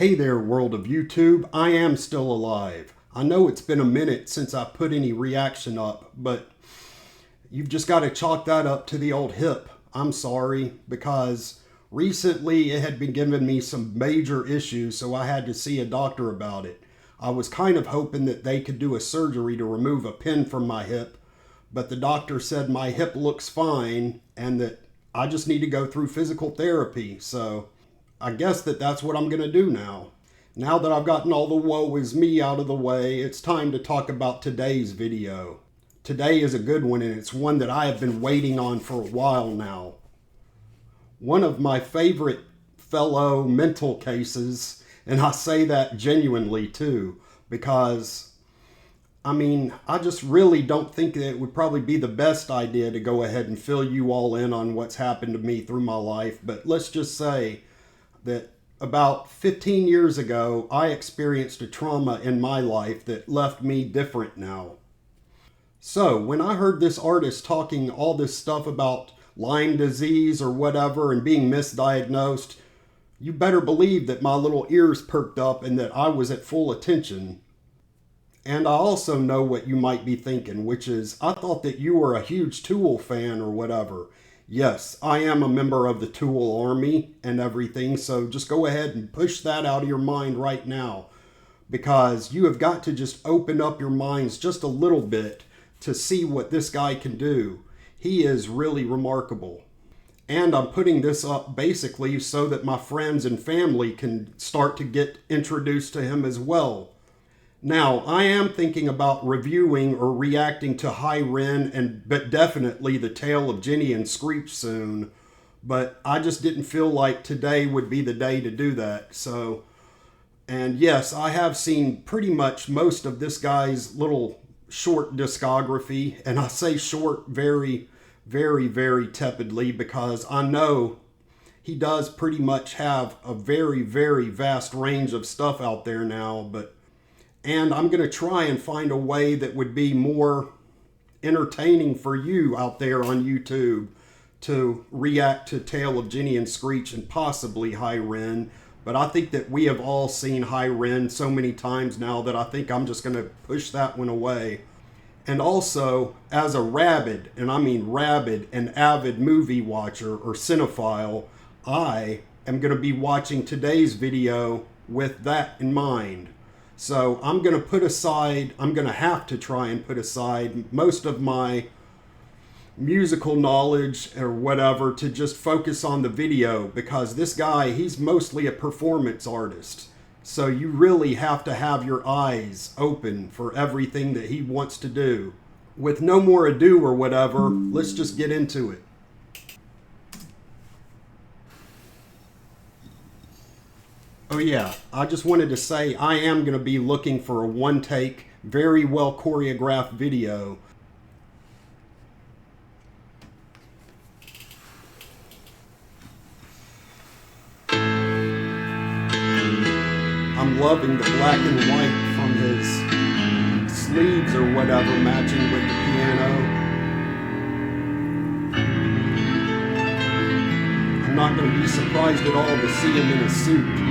Hey there, world of YouTube. I am still alive. I know it's been a minute since I put any reaction up, but you've just got to chalk that up to the old hip. I'm sorry, because recently it had been giving me some major issues, so I had to see a doctor about it. I was kind of hoping that they could do a surgery to remove a pin from my hip, but the doctor said my hip looks fine and that I just need to go through physical therapy, so I guess that's what I'm going to do now. Now that I've gotten all the woe is me out of the way, it's time to talk about today's video. Today is a good one, and it's one that I have been waiting on for a while now. One of my favorite fellow mental cases, and I say that genuinely too, because I just really don't think that it would probably be the best idea to go ahead and fill you all in on what's happened to me through my life, but let's just say that about 15 years ago, I experienced a trauma in my life that left me different now. So when I heard this artist talking all this stuff about Lyme disease or whatever and being misdiagnosed, you better believe that my little ears perked up and that I was at full attention. And I also know what you might be thinking, which is, I thought that you were a huge Tool fan or whatever. Yes, I am a member of the Tool Army and everything, so just go ahead and push that out of your mind right now, because you have got to just open up your minds just a little bit to see what this guy can do. He is really remarkable. And I'm putting this up basically so that my friends and family can start to get introduced to him as well. Now, I am thinking about reviewing or reacting to REN but definitely The Tale of Jenny and Screech soon, but I just didn't feel like today would be the day to do that. So, and yes, I have seen pretty much most of this guy's little short discography, and I say short very, very, very tepidly because I know he does pretty much have a very, very vast range of stuff out there now, and I'm going to try and find a way that would be more entertaining for you out there on YouTube to react to Tale of Jenny and Screech and possibly REN. But I think that we have all seen REN so many times now that I think I'm just going to push that one away. And also, as a rabid, and I mean rabid and avid movie watcher or cinephile, I am going to be watching today's video with that in mind. So I'm going to have to try and put aside most of my musical knowledge or whatever to just focus on the video, because this guy, he's mostly a performance artist. So you really have to have your eyes open for everything that he wants to do. With no more ado or whatever, let's just get into it. Oh yeah, I just wanted to say I am going to be looking for a one-take, very well choreographed video. I'm loving the black and white from his sleeves or whatever matching with the piano. I'm not going to be surprised at all to see him in a suit.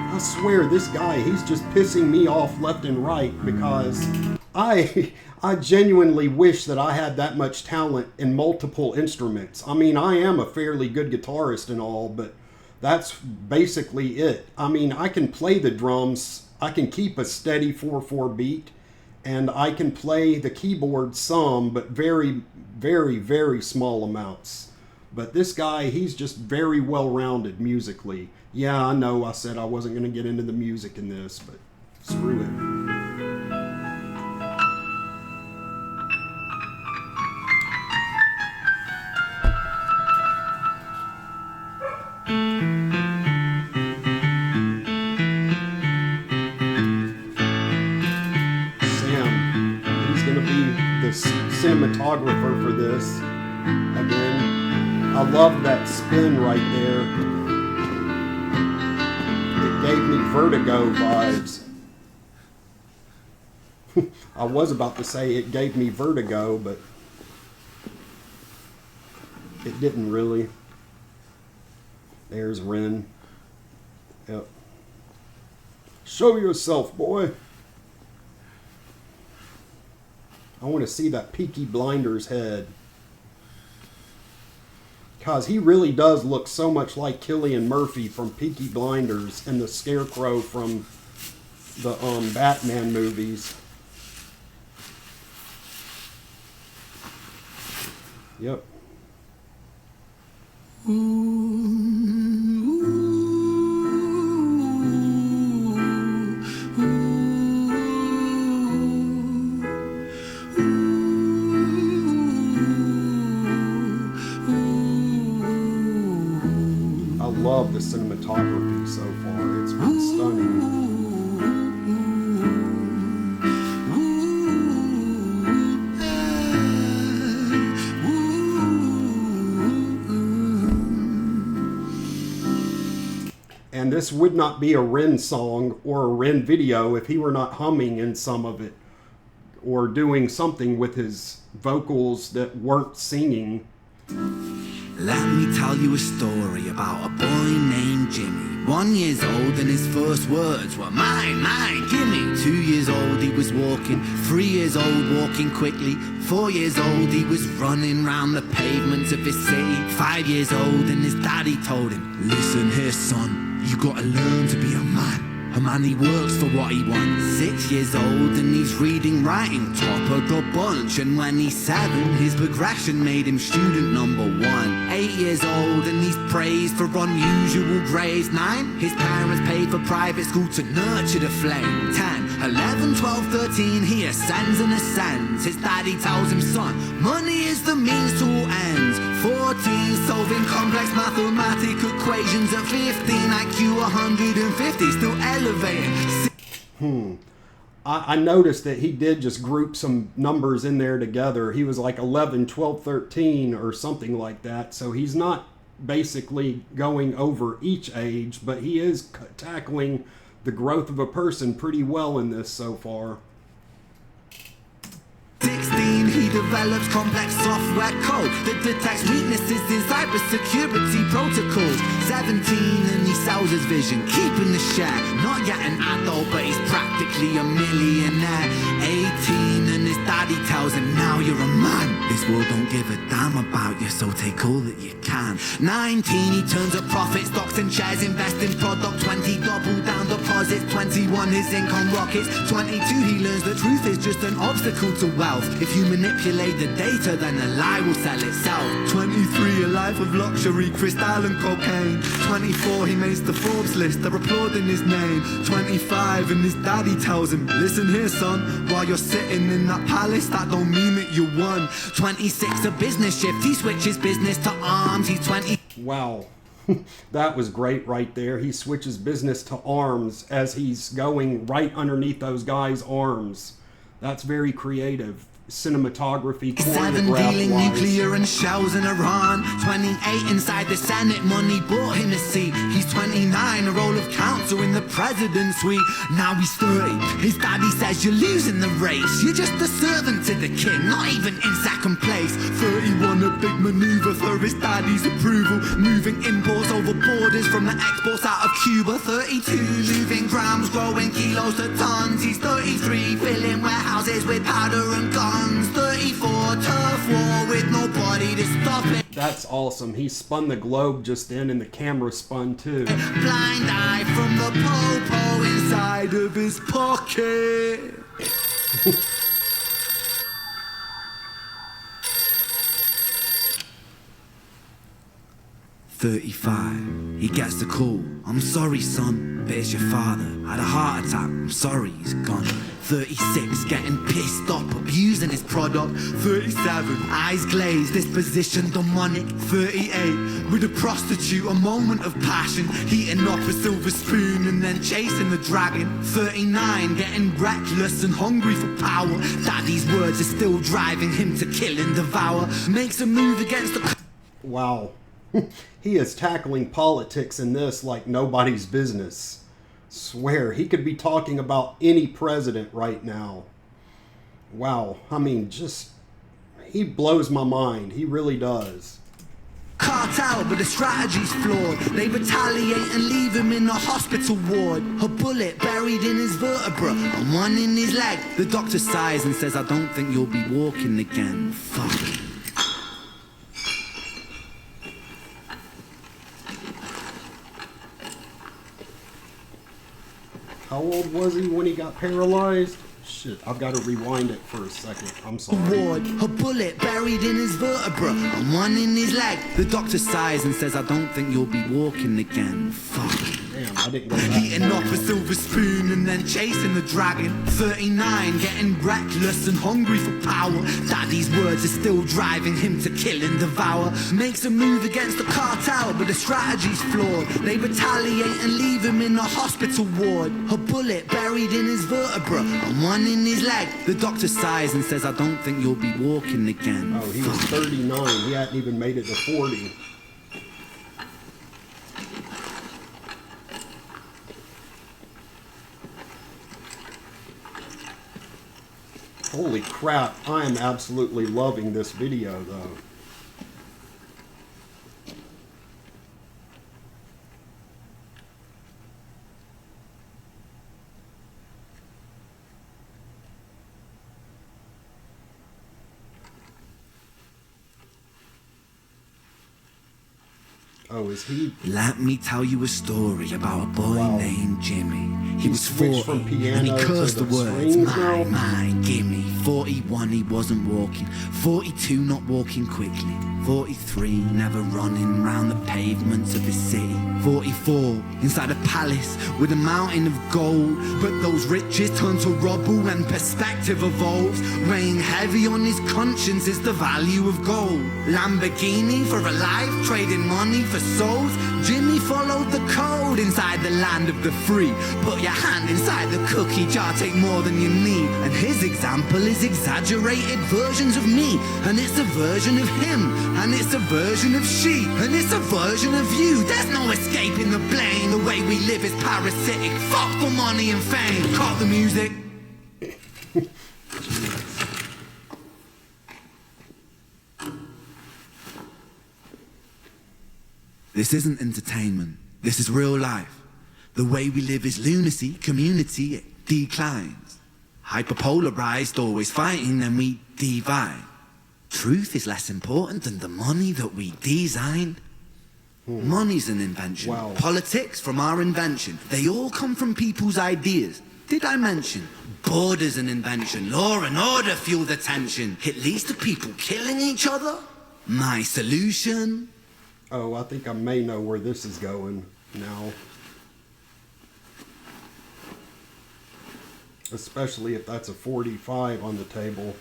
I swear this guy, he's just pissing me off left and right, because I genuinely wish that I had that much talent in multiple instruments. I mean, I am a fairly good guitarist and all, but that's basically it. I mean, I can play the drums, I can keep a steady 4/4 beat, and I can play the keyboard some, but very, very, very small amounts. But this guy, he's just very well-rounded musically. Yeah, I know I said I wasn't going to get into the music in this, but screw it. Sam, he's going to be the cinematographer for this. Again, I love that spin right there. It gave me Vertigo vibes. I was about to say it gave me vertigo, but It didn't really. There's Ren. Yep. Show yourself, boy. I want to see that Peaky Blinders head. Because he really does look so much like Cillian Murphy from Peaky Blinders and the Scarecrow from the Batman movies. Yep. I love the cinematography so far. It's been stunning. And this would not be a REN song or a REN video if he were not humming in some of it or doing something with his vocals that weren't singing. Let me tell you a story about a boy named Jimmy. 1 year old and his first words were mine, mine, gimme. 2 years old he was walking, 3 years old walking quickly. 4 years old he was running round the pavements of his city. 5 years old and his daddy told him, listen here son, you gotta learn to be a man. A man, he works for what he wants. 6 years old and he's reading, writing, top of the bunch. And when he's 7, his progression made him student number 1. 8 years old and he's praised for unusual grades. 9, his parents paid for private school to nurture the flame. 10, 11, 12, 13, he ascends and ascends. His daddy tells him, son, money is the means to all ends. 14, solving complex mathematical equations. At 15, IQ 150, still elevating. I noticed that he did just group some numbers in there together. He was like 11, 12, 13 or something like that. So he's not basically going over each age, but he is tackling the growth of a person pretty well in this so far. 16, he develops complex software code that detects weaknesses in cybersecurity protocols. 17, and he sells his vision, keeping the share. Not yet an adult, but he's practically a millionaire. 18, and his daddy tells him, now you're a man. This world don't give a damn about you, so take all that you can. 19, he turns a profit, stocks and shares, invest in product. 20, double down deposits. 21, his income rockets. 22, he learns the truth is just an obstacle to wealth. If you manipulate the data, then a lie will sell itself. 23, a life of luxury, crystal and cocaine. 24, he makes the Forbes list, they're applauding his name. 25, and his daddy tells him, listen here son, while you're sitting in that palace, that don't mean that you won. 26, a business shift, he switches business to arms. He's 20. Wow. That was great right there. He switches business to arms as he's going right underneath those guys' arms. That's very creative. Cinematography, 7, dealing nuclear and shells in Iran. 28, inside the Senate, money bought him a seat. He's 29, a role of counsel in the president's suite. Now he's 30, his daddy says you're losing the race. You're just a servant to the king, not even in second place. 31, a big maneuver for his daddy's approval. Moving imports over borders from the exports out of Cuba. 32, moving grams, growing kilos to tons. He's 33, filling warehouses with powder and guns. 34, turf war with nobody to stop it. That's awesome. He spun the globe just then and the camera spun too. Blind eye from the popo inside of his pocket. 35, he gets the call. I'm sorry son, but it's your father. Had a heart attack, I'm sorry, he's gone. 36, getting pissed off, abusing his product. 37, eyes glazed, disposition demonic. 38, with a prostitute, a moment of passion, heating up a silver spoon and then chasing the dragon. 39, getting reckless and hungry for power. Daddy's words are still driving him to kill and devour. Makes a move against the... Wow. He is tackling politics in this like nobody's business. Swear, he could be talking about any president right now. Wow, I mean, just, he blows my mind. He really does. Cartel, but the strategy's flawed. They retaliate and leave him in a hospital ward. A bullet buried in his vertebra and one in his leg. The doctor sighs and says, I don't think you'll be walking again. Fuck. How old was he when he got paralyzed? Shit, I've got to rewind it for a second. I'm sorry. Ward, a bullet buried in his vertebra and one in his leg. The doctor sighs and says, I don't think you'll be walking again. Fuck. Damn, I didn't know that. Eating off a silver spoon and then chasing the dragon. 39, getting reckless and hungry for power. Daddy's words are still driving him to kill and devour. Makes a move against the cartel, but the strategy's flawed. They retaliate and leave him in a hospital ward. A bullet buried in his vertebra and one in his leg. The doctor sighs and says, I don't think you'll be walking again. Oh, he was 39. He hadn't even made it to 40. Holy crap, I am absolutely loving this video though. Oh, is he? Let me tell you a story about a boy named Jimmy. He was 40 and he cursed the words, mine, gimme. 41 he wasn't walking, 42 not walking quickly, 43 never running round the pavements of his city, 44 inside a palace with a mountain of gold. But those riches turn to rubble when perspective evolves. Weighing heavy on his conscience is the value of gold. Lamborghini for a life, trading money for souls. Jimmy followed the code inside the land of the free. Put your hand inside the cookie jar, take more than you need. And his example is exaggerated versions of me. And it's a version of him, and it's a version of she, and it's a version of you. There's no escaping the blame. The way we live is parasitic. Fuck for money and fame. Cut the music. This isn't entertainment. This is real life. The way we live is lunacy. Community, it declines. Hyperpolarized, always fighting, then we divide. Truth is less important than the money that we designed. Money's an invention. Wow. Politics from our invention. They all come from people's ideas. Did I mention? Border's an invention. Law and order fuel the tension. It leads to people killing each other. My solution? Oh, I think I may know where this is going now. Especially if that's a 45 on the table.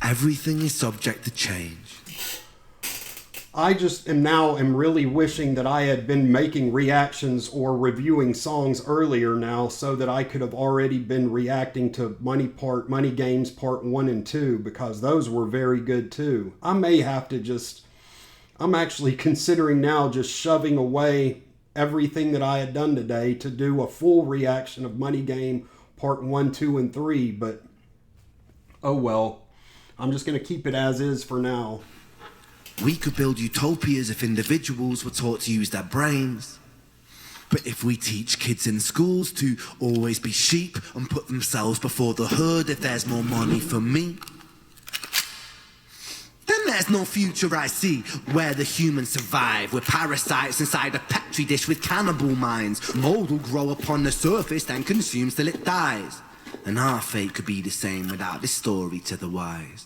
Everything is subject to change. I just am really wishing that I had been making reactions or reviewing songs earlier now so that I could have already been reacting to Money Games Part 1 and 2, because those were very good too. I may have to I'm actually considering now just shoving away everything that I had done today to do a full reaction of Money Game Part 1, 2, and 3, but oh well. I'm just going to keep it as is for now. We could build utopias if individuals were taught to use their brains. But if we teach kids in schools to always be sheep and put themselves before the herd if there's more money for me, then there's no future I see where the humans survive. We're parasites inside a petri dish with cannibal minds. Mold will grow upon the surface, then consumes till it dies. And our fate could be the same without this story to the wise.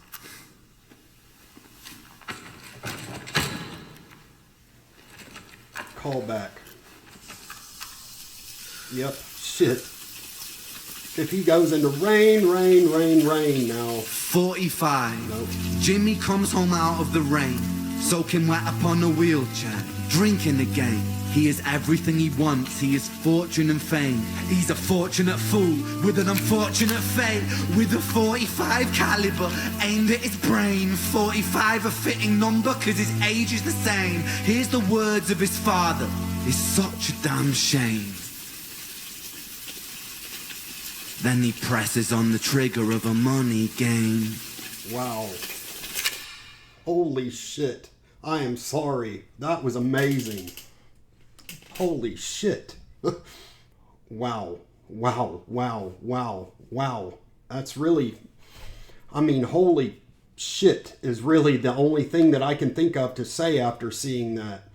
Call back. Yep, shit. If he goes into rain now. 45. Nope. Jimmy comes home out of the rain, soaking wet upon a wheelchair, drinking again. He is everything he wants, he is fortune and fame. He's a fortunate fool with an unfortunate fate. With a 45 caliber aimed at his brain. 45 a fitting number cause his age is the same. Here's the words of his father, it's such a damn shame. Then he presses on the trigger of a money game. Wow. Holy shit. I am sorry. That was amazing. Holy shit. Wow. Wow. Wow. Wow. Wow. That's really... I mean, holy shit is really the only thing that I can think of to say after seeing that.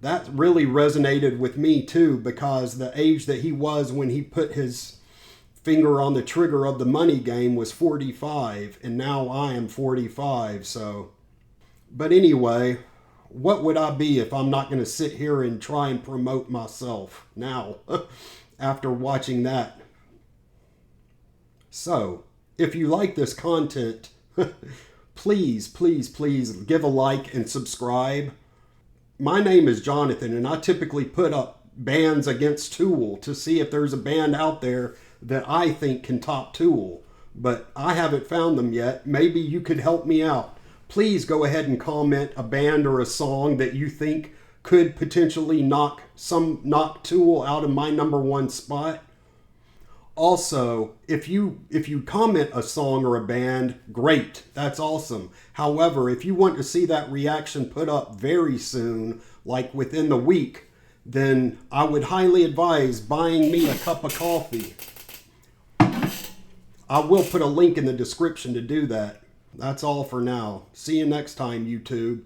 That really resonated with me too, because the age that he was when he put his finger on the trigger of the money game was 45, and now I am 45, so... But anyway, what would I be if I'm not going to sit here and try and promote myself now, after watching that? So, if you like this content, please, please, please give a like and subscribe. My name is Jonathan, and I typically put up bands against Tool to see if there's a band out there that I think can top Tool, but I haven't found them yet. Maybe you could help me out. Please go ahead and comment a band or a song that you think could potentially knock Tool out of my #1 spot. Also, if you comment a song or a band, great, that's awesome. However, if you want to see that reaction put up very soon, like within the week, then I would highly advise buying me a cup of coffee. I will put a link in the description to do that. That's all for now. See you next time, YouTube.